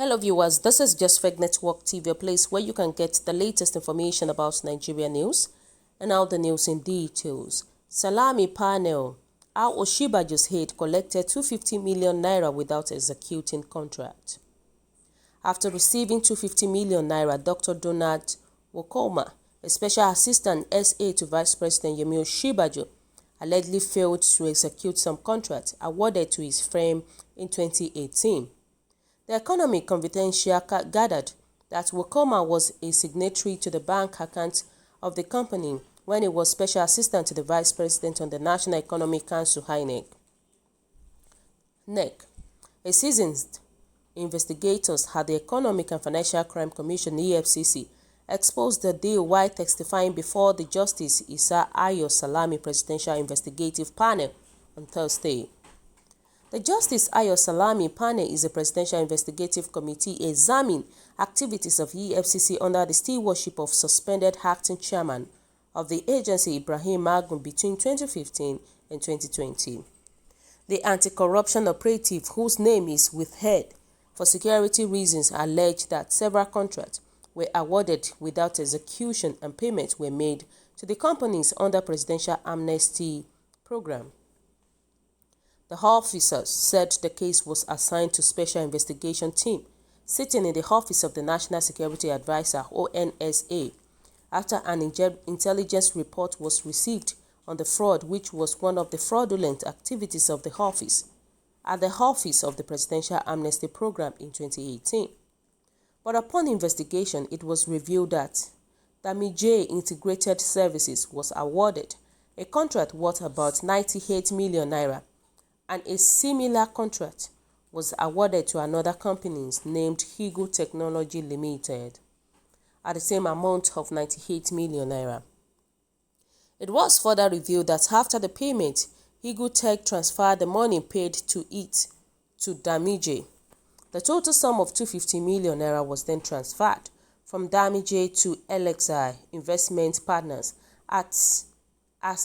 Hello viewers, this is Ç0NTRANTS Network TV, a place where you can get the latest information about Nigeria news and all the news in details. Salami panel, how Osinbajo'S Aide collected 250 million naira without executing contract. After receiving 250 million naira, Dr. Donald Wokoma, a special assistant SA to Vice President Yemi Osinbajo, allegedly failed to execute some contract awarded to his firm in 2018. The Economic Confidential gathered that Wokoma was a signatory to the bank account of the company when he was special assistant to the Vice President on the National Economic Council (INEC). A seasoned investigators at the Economic and Financial Crime Commission (EFCC) exposed the deal while testifying before the Justice Isa Ayo Salami Presidential Investigative Panel on Thursday. The Justice Ayo Salami panel is a presidential investigative committee examining activities of EFCC under the stewardship of suspended acting chairman of the agency Ibrahim Magun between 2015 and 2020. The anti-corruption operative, whose name is withheld for security reasons, alleged that several contracts were awarded without execution and payments were made to the companies under Presidential Amnesty Program. The officers said the case was assigned to Special Investigation Team sitting in the Office of the National Security Advisor (ONSA) after an intelligence report was received on the fraud, which was one of the fraudulent activities of the office at the Office of the Presidential Amnesty Program in 2018. But upon investigation, it was revealed that Damije Integrated Services was awarded a contract worth about 98 million naira, and a similar contract was awarded to another company named Aide Technology Limited at the same amount of 98 million naira. It was further revealed that after the payment, Aide Tech transferred the money paid to it to Damije. The total sum of 250 million naira was then transferred from Damije to LXI Investment Partners as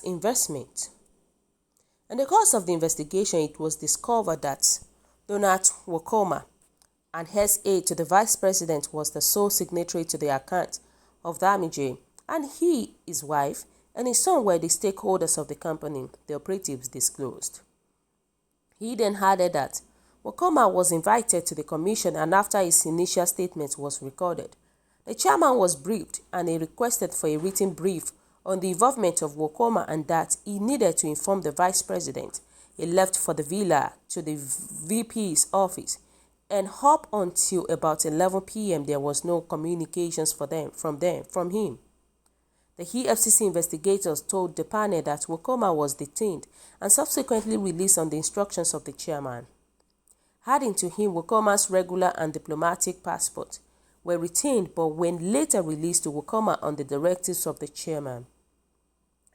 investment. In the course of the investigation, it was discovered that Donald Wokoma, an SA to the Vice President, was the sole signatory to the account of Damije, and he, his wife, and his son were the stakeholders of the company, the operatives disclosed. He then added that Wokoma was invited to the commission, and after his initial statement was recorded, the chairman was briefed and he requested for a written brief on the involvement of Wokoma and that he needed to inform the Vice President. He left for the villa to the VP's office, and up until about 11 p.m. there was no communications from him. The EFCC investigators told the panel that Wokoma was detained and subsequently released on the instructions of the chairman. Adding to him, Wokoma's regular and diplomatic passport were retained but were later released to Wokoma on the directives of the chairman.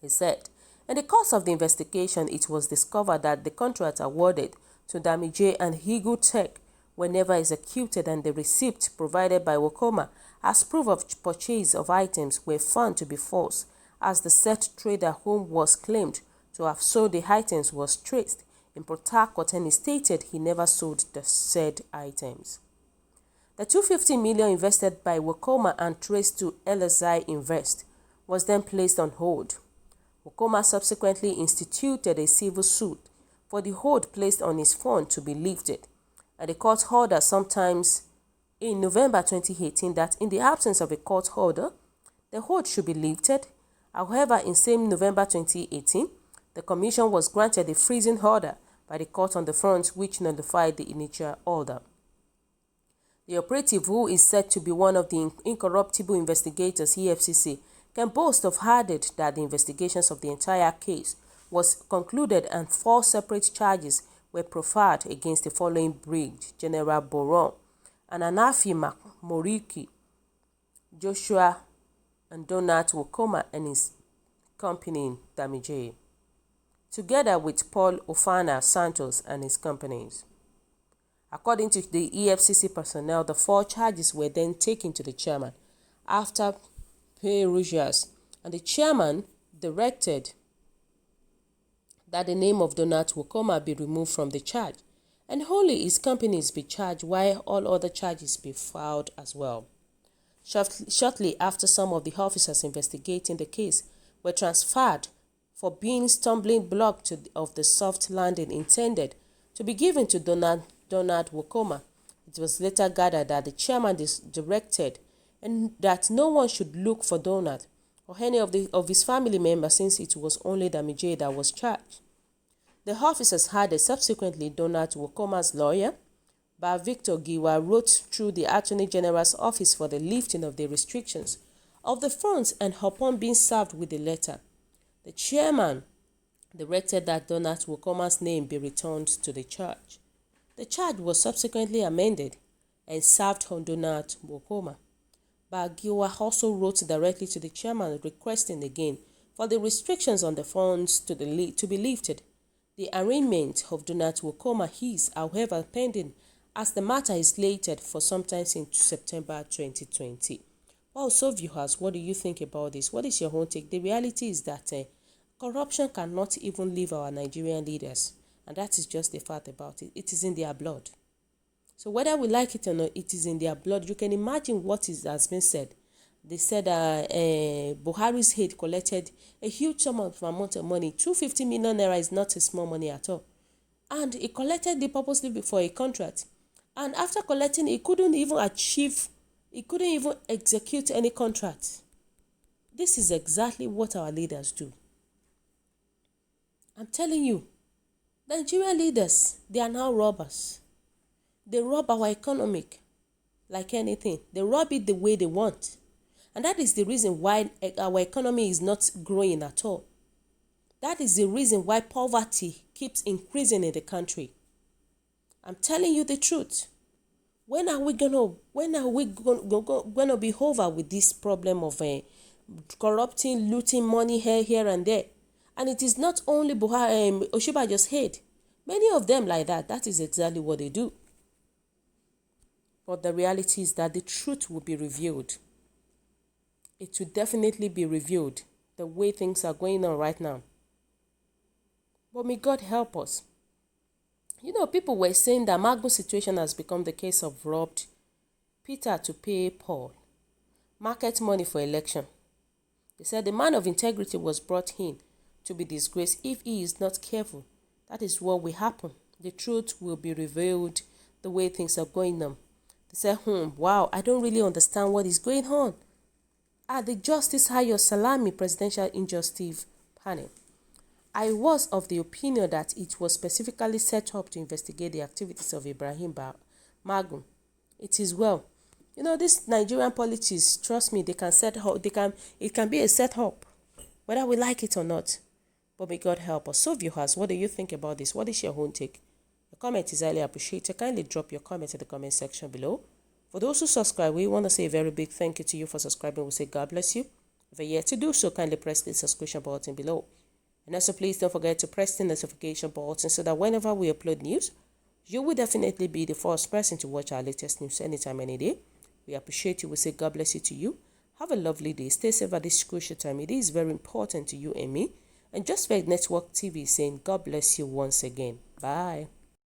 He said, in the course of the investigation, it was discovered that the contracts awarded to Damije and Aide Tech were never executed, and the receipt provided by Wokoma as proof of purchase of items were found to be false, as the said trader whom was claimed to have sold the items was traced in Port Harcourt, and he stated he never sold the said items. The 250 million invested by Wokoma and traced to LSI Invest was then placed on hold. Wokoma subsequently instituted a civil suit for the hold placed on his fund to be lifted, and the court ordered sometimes in November 2018 that in the absence of a court order, the hold should be lifted. However, in same November 2018, the commission was granted a freezing order by the court on the front, which nullified the initial order. The operative, who is said to be one of the incorruptible investigators EFCC, can boast of added that the investigations of the entire case was concluded and 4 separate charges were proffered against the following Brigadier General Boron and Anafi Moriki, Joshua and Donald Wokoma and his company Damije, together with Paul Ofana Santos and his companies. According to the EFCC personnel, the 4 charges were then taken to the chairman after perusals, and the chairman directed that the name of Donald Wokoma be removed from the charge and only his companies be charged while all other charges be filed as well. Shortly after, some of the officers investigating the case were transferred for being stumbling block of the soft landing intended to be given to Donald Wokoma. It was later gathered that the chairman directed and that no one should look for Donald or any of his family members, since it was only Damije that was charged. The officers had subsequently Donald Wokoma's lawyer, Victor Giwa, wrote through the Attorney General's office for the lifting of the restrictions of the funds, and upon being served with the letter, the chairman directed that Donald Wokoma's name be returned to the charge. The charge was subsequently amended and served on Donald Wokoma. Giwa also wrote directly to the chairman requesting again for the restrictions on the funds to be lifted. The arraignment of Donald Wokoma is, however, pending, as the matter is slated for sometime in September 2020. Well, so viewers, what do you think about this? What is your own take? The reality is that corruption cannot even leave our Nigerian leaders, and that is just the fact about it. It is in their blood. So whether we like it or not, it is in their blood. You can imagine what has been said. They said Buhari's aide collected a huge amount of money. 250 million naira is not a small money at all. And he collected it purposely for a contract. And after collecting, he couldn't even execute any contract. This is exactly what our leaders do. I'm telling you, Nigerian leaders, they are now robbers. They rob our economy like anything. They rob it the way they want. And that is the reason why our economy is not growing at all. That is the reason why poverty keeps increasing in the country. I'm telling you the truth. When are we gonna be over with this problem of corrupting, looting money here and there? And it is not only Osinbajo'S head. Many of them like that. That is exactly what they do. But the reality is that the truth will be revealed. It will definitely be revealed the way things are going on right now. But may God help us. You know, people were saying that Magbo's situation has become the case of robbed Peter to pay Paul. Market money for election. They said the man of integrity was brought in to be disgraced. If he is not careful, that is what will happen. The truth will be revealed the way things are going on. They said, wow, I don't really understand what is going on. At the Justice Ayo Salami Presidential Injustice Panel, I was of the opinion that it was specifically set up to investigate the activities of Ibrahim Magu. It is well. You know, this Nigerian politics, trust me, it can be a setup, whether we like it or not. But may God help us. So viewers, what do you think about this? What is your own take? The comment is highly appreciated. Kindly drop your comment in the comment section below. For those who subscribe, we want to say a very big thank you to you for subscribing. We say God bless you. If you're yet to do so, kindly press the subscription button below. And also, please don't forget to press the notification button so that whenever we upload news, you will definitely be the first person to watch our latest news anytime, any day. We appreciate you. We say God bless you to you. Have a lovely day. Stay safe at this crucial time. It is very important to you and me. And Just Network TV saying God bless you once again. Bye.